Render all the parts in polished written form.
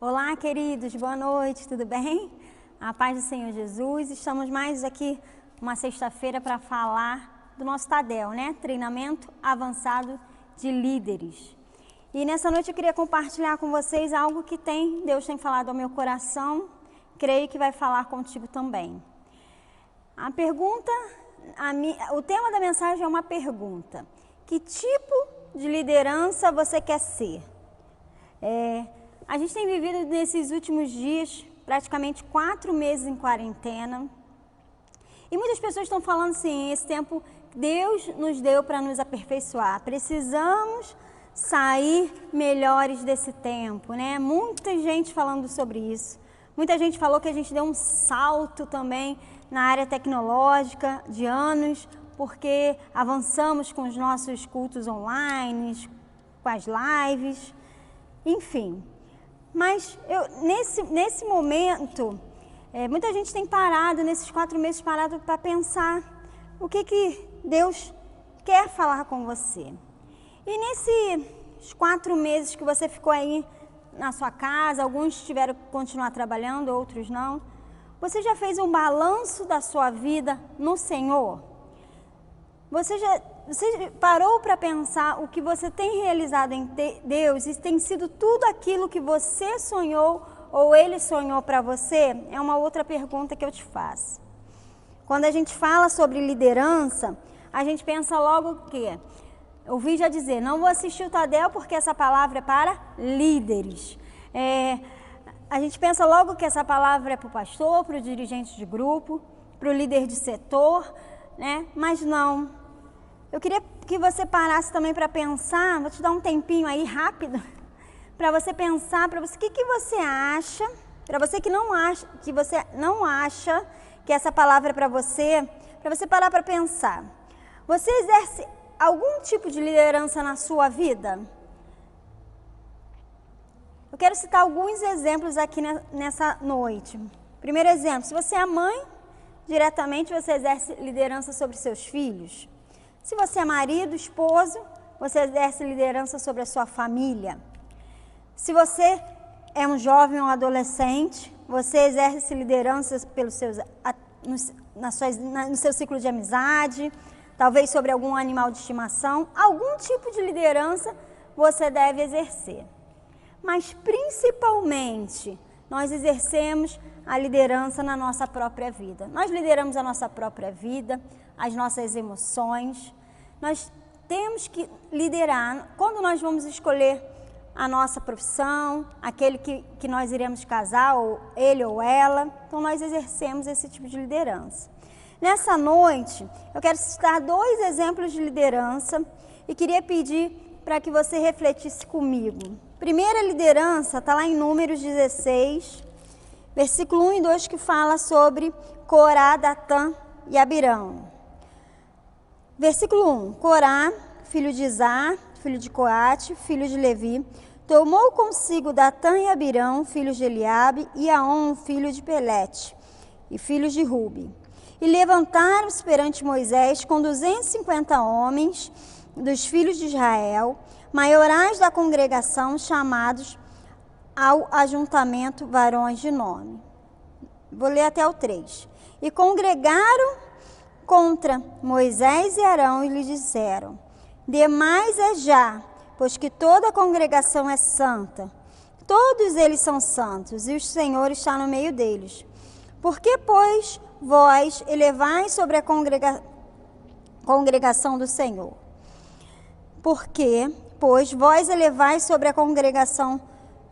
Olá, queridos, boa noite, tudo bem? A paz do Senhor Jesus. Estamos mais aqui uma sexta-feira para falar do nosso TADEL, né? Treinamento Avançado de Líderes. E nessa noite eu queria compartilhar com vocês algo que Deus tem falado ao meu coração, creio que vai falar contigo também. O tema da mensagem é uma pergunta. Que tipo de liderança você quer ser? A gente tem vivido nesses últimos dias, praticamente 4 meses em quarentena. E muitas pessoas estão falando assim, esse tempo Deus nos deu para nos aperfeiçoar. Precisamos sair melhores desse tempo, né? Muita gente falando sobre isso. Muita gente falou que a gente deu um salto também na área tecnológica de anos, porque avançamos com os nossos cultos online, com as lives, enfim. Mas nesse momento, muita gente tem parado, nesses 4 meses parado para pensar o que Deus quer falar com você. E nesses 4 meses que você ficou aí na sua casa, alguns tiveram que continuar trabalhando, outros não. Você já fez um balanço da sua vida no Senhor? Você parou para pensar o que você tem realizado em Deus e tem sido tudo aquilo que você sonhou ou Ele sonhou para você? É uma outra pergunta que eu te faço. Quando a gente fala sobre liderança, a gente pensa logo o quê? Eu ouvi já dizer, não vou assistir o TADEL porque essa palavra é para líderes. A gente pensa logo que essa palavra é para o pastor, para o dirigente de grupo, para o líder de setor, né? Mas não. Eu queria que você parasse também para pensar, vou te dar um tempinho aí rápido, para você pensar, para você, o que você acha, para você que você não acha que essa palavra é para você parar para pensar. Você exerce algum tipo de liderança na sua vida? Eu quero citar alguns exemplos aqui nessa noite. Primeiro exemplo, se você é mãe, diretamente você exerce liderança sobre seus filhos. Se você é marido, esposo, você exerce liderança sobre a sua família. Se você é um jovem ou um adolescente, você exerce liderança no seu ciclo de amizade, talvez sobre algum animal de estimação. Algum tipo de liderança você deve exercer. Mas principalmente, nós exercemos a liderança na nossa própria vida. Nós lideramos a nossa própria vida, as nossas emoções. Nós temos que liderar. Quando nós vamos escolher a nossa profissão, aquele que nós iremos casar, ou ele ou ela, então nós exercemos esse tipo de liderança. Nessa noite, eu quero citar 2 exemplos de liderança e queria pedir para que você refletisse comigo. Primeira liderança está lá em Números 16, versículo 1 e 2, que fala sobre Corá, Datã e Abirão. Versículo 1, Corá, filho de Izar, filho de Coate, filho de Levi, tomou consigo Datã e Abirão, filhos de Eliabe, e Aon, filho de Pelete, e filhos de Rubi. E levantaram-se perante Moisés com 250 homens dos filhos de Israel, maiorais da congregação, chamados ao ajuntamento varões de nome. Vou ler até o 3. E congregaram contra Moisés e Arão e lhes disseram: demais é já, pois que toda a congregação é santa. Todos eles são santos, e o Senhor está no meio deles. Por que, pois, vós elevais sobre a congregação do Senhor? Porque, pois, vós elevais sobre a congregação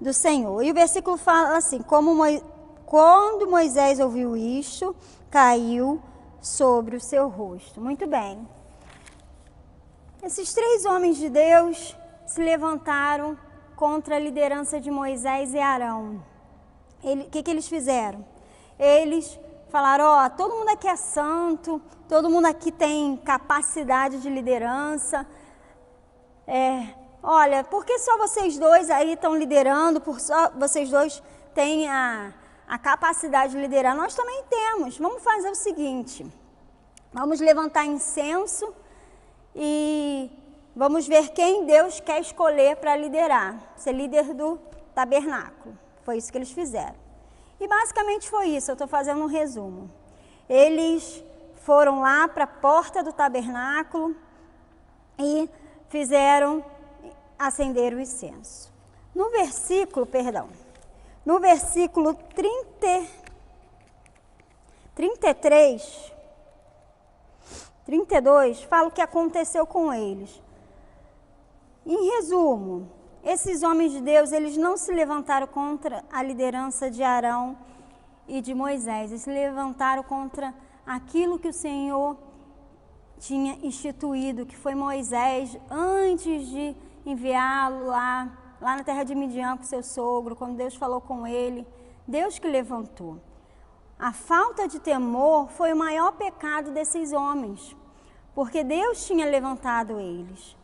do Senhor. E o versículo fala assim, quando Moisés ouviu isto, caiu sobre o seu rosto. Muito bem. Esses 3 homens de Deus se levantaram contra a liderança de Moisés e Arão. O que eles fizeram? Eles falaram, todo mundo aqui é santo, todo mundo aqui tem capacidade de liderança. Olha, por que só vocês 2 aí estão liderando, por só vocês 2 têm a capacidade de liderar? Nós também temos. Vamos fazer o seguinte, vamos levantar incenso e vamos ver quem Deus quer escolher para liderar, ser líder do tabernáculo. Foi isso que eles fizeram. E basicamente foi isso, eu estou fazendo um resumo. Eles foram lá para a porta do tabernáculo e fizeram acender o incenso. No versículo 33, 32, fala o que aconteceu com eles. Em resumo, esses homens de Deus, eles não se levantaram contra a liderança de Arão e de Moisés. Eles se levantaram contra aquilo que o Senhor tinha instituído, que foi Moisés, antes de enviá-lo lá na terra de Midian com seu sogro, quando Deus falou com ele, Deus que levantou. A falta de temor foi o maior pecado desses homens, porque Deus tinha levantado eles.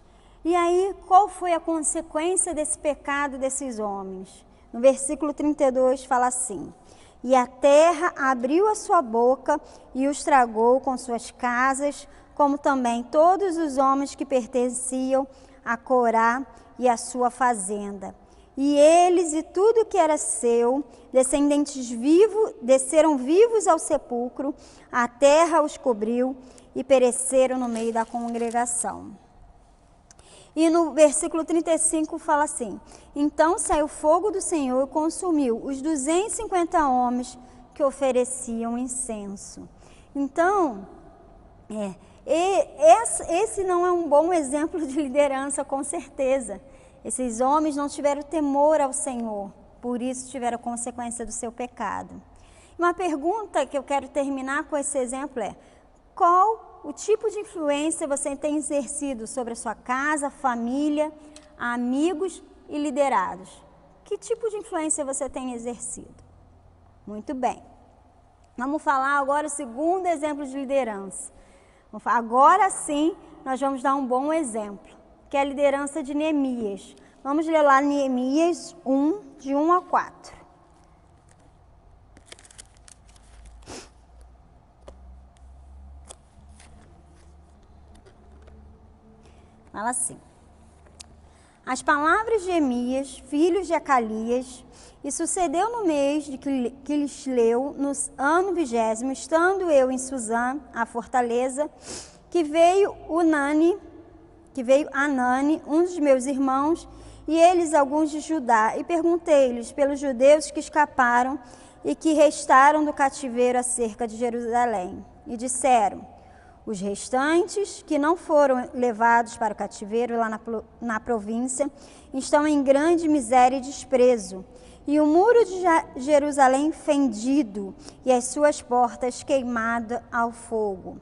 E aí, qual foi a consequência desse pecado desses homens? No versículo 32 fala assim: e a terra abriu a sua boca e os tragou com suas casas, como também todos os homens que pertenciam a Corá e a sua fazenda. E eles e tudo que era seu, descendentes vivos, desceram vivos ao sepulcro, a terra os cobriu e pereceram no meio da congregação. E no versículo 35 fala assim: então saiu fogo do Senhor e consumiu os 250 homens que ofereciam incenso. Então, esse não é um bom exemplo de liderança, com certeza. Esses homens não tiveram temor ao Senhor, por isso tiveram consequência do seu pecado. Uma pergunta que eu quero terminar com esse exemplo é: qual o tipo de influência você tem exercido sobre a sua casa, família, amigos e liderados? Que tipo de influência você tem exercido? Muito bem. Vamos falar agora o segundo exemplo de liderança. Agora sim, nós vamos dar um bom exemplo, que é a liderança de Neemias. Vamos ler lá Neemias 1, de 1 a 4. Fala assim: as palavras de Neemias, filho de Acalias, e sucedeu no mês de Quisleu, no ano 20º, estando eu em Suzã, a fortaleza, que veio Anani, um dos meus irmãos, e eles alguns de Judá, e perguntei-lhes pelos judeus que escaparam e que restaram do cativeiro acerca de Jerusalém. E disseram: os restantes, que não foram levados para o cativeiro lá na província, estão em grande miséria e desprezo, e o muro de Jerusalém fendido, e as suas portas queimadas ao fogo.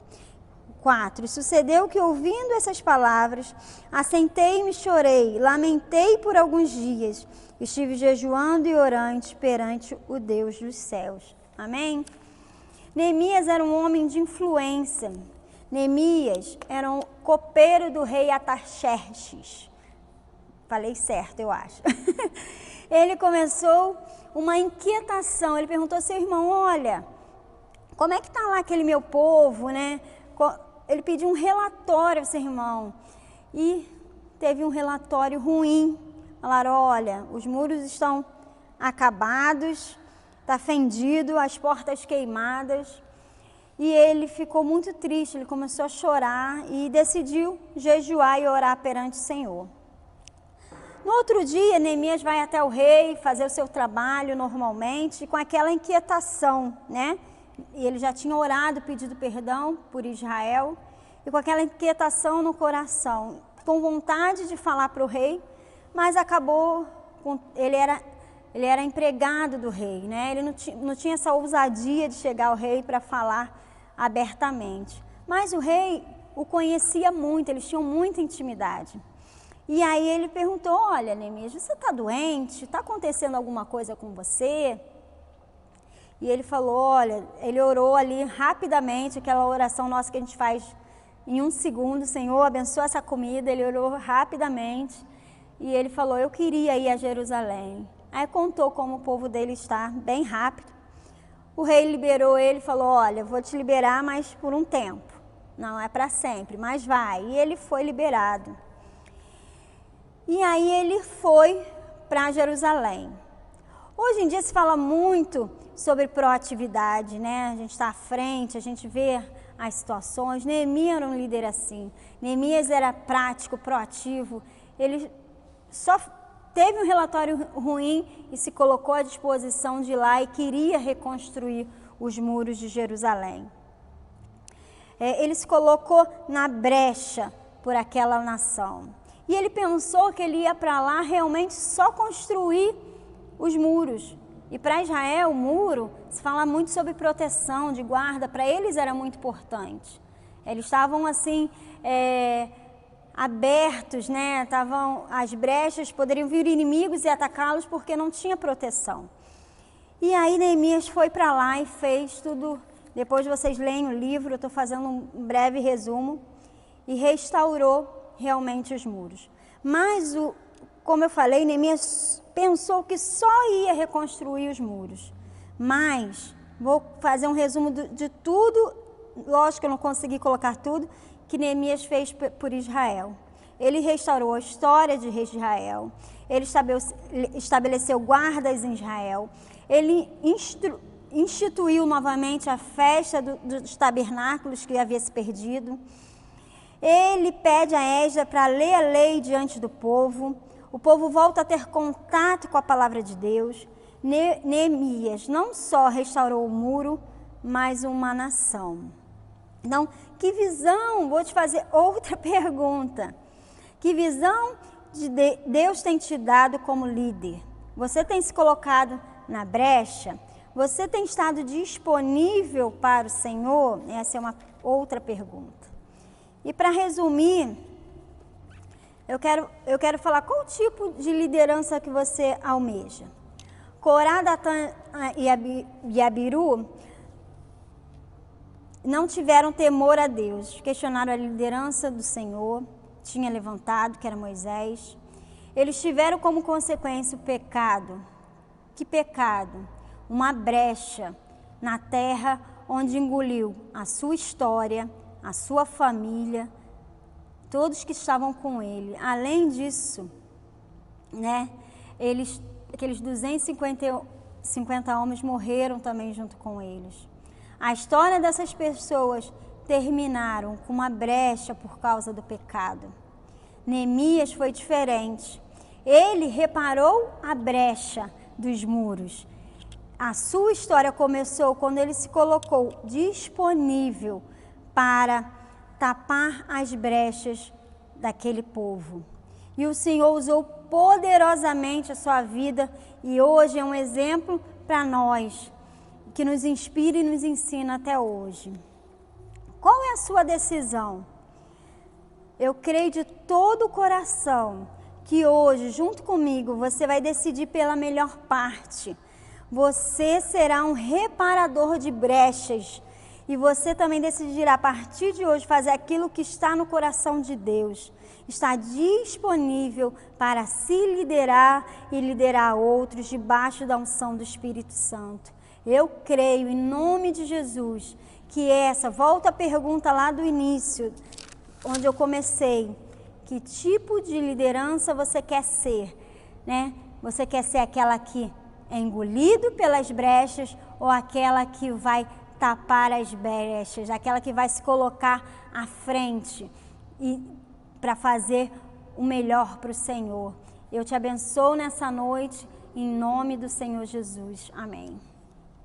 4. Sucedeu que, ouvindo essas palavras, assentei-me e chorei, lamentei por alguns dias, estive jejuando e orante perante o Deus dos céus. Amém? Neemias era um homem de influência. Neemias era um copeiro do rei Artaxerxes. Falei certo, eu acho. Ele começou uma inquietação. Ele perguntou ao seu irmão: olha, como é que está lá aquele meu povo, né? Ele pediu um relatório ao seu irmão. E teve um relatório ruim. Falaram: olha, os muros estão acabados, está fendido, as portas queimadas. E ele ficou muito triste, ele começou a chorar e decidiu jejuar e orar perante o Senhor. No outro dia, Neemias vai até o rei fazer o seu trabalho normalmente, com aquela inquietação, né? E ele já tinha orado, pedido perdão por Israel, e com aquela inquietação no coração, com vontade de falar para o rei, mas acabou, ele era empregado do rei, né? Ele não tinha essa ousadia de chegar ao rei para falar abertamente. Mas o rei o conhecia muito, eles tinham muita intimidade. E aí ele perguntou: olha, Neemias, você está doente? Está acontecendo alguma coisa com você? E ele falou: olha, ele orou ali rapidamente, aquela oração nossa que a gente faz em 1 segundo: Senhor, abençoa essa comida. Ele orou rapidamente e ele falou: eu queria ir a Jerusalém. Aí contou como o povo dele está, bem rápido. O rei liberou ele e falou: olha, vou te liberar, mas por um tempo. Não é para sempre, mas vai. E ele foi liberado. E aí ele foi para Jerusalém. Hoje em dia se fala muito sobre proatividade, né? A gente está à frente, a gente vê as situações. Neemias era um líder assim. Neemias era prático, proativo. Ele só teve um relatório ruim e se colocou à disposição de ir lá e queria reconstruir os muros de Jerusalém. Ele se colocou na brecha por aquela nação. E ele pensou que ele ia para lá realmente só construir os muros. E para Israel, o muro, se fala muito sobre proteção, de guarda, para eles era muito importante. Eles estavam assim, abertos, né? As brechas, poderiam vir inimigos e atacá-los porque não tinha proteção. E aí Neemias foi para lá e fez tudo. Depois vocês leem o livro, eu estou fazendo um breve resumo, e restaurou realmente os muros. Mas, como eu falei, Neemias pensou que só ia reconstruir os muros. Mas, vou fazer um resumo de tudo, lógico que eu não consegui colocar tudo, que Neemias fez por Israel. Ele restaurou a história de reis de Israel, ele estabeleceu guardas em Israel, ele instituiu novamente a festa dos tabernáculos que havia se perdido. Ele pede a Esdras para ler a lei diante do povo. O povo volta a ter contato com a palavra de Deus. Neemias não só restaurou o muro, mas uma nação. Então, que visão, vou te fazer outra pergunta. Que visão Deus tem te dado como líder? Você tem se colocado na brecha? Você tem estado disponível para o Senhor? Essa é uma outra pergunta. E para resumir, eu quero falar qual tipo de liderança que você almeja. Corá, Datã e Abiru não tiveram temor a Deus, questionaram a liderança do Senhor, tinha levantado, que era Moisés. Eles tiveram como consequência o pecado. Que pecado? Uma brecha na terra onde engoliu a sua história, a sua família, todos que estavam com ele. Além disso, né, aqueles 250 homens morreram também junto com eles. A história dessas pessoas terminaram com uma brecha por causa do pecado. Neemias foi diferente. Ele reparou a brecha dos muros. A sua história começou quando ele se colocou disponível para tapar as brechas daquele povo. E o Senhor usou poderosamente a sua vida e hoje é um exemplo para nós, que nos inspira e nos ensina até hoje. Qual é a sua decisão? Eu creio de todo o coração que hoje, junto comigo, você vai decidir pela melhor parte. Você será um reparador de brechas e você também decidirá a partir de hoje fazer aquilo que está no coração de Deus. Está disponível para se liderar e liderar outros debaixo da unção do Espírito Santo. Eu creio em nome de Jesus que volta a pergunta lá do início, onde eu comecei, que tipo de liderança você quer ser, né? Você quer ser aquela que é engolido pelas brechas ou aquela que vai tapar as brechas, aquela que vai se colocar à frente e para fazer o melhor para o Senhor. Eu te abençoo nessa noite, em nome do Senhor Jesus. Amém.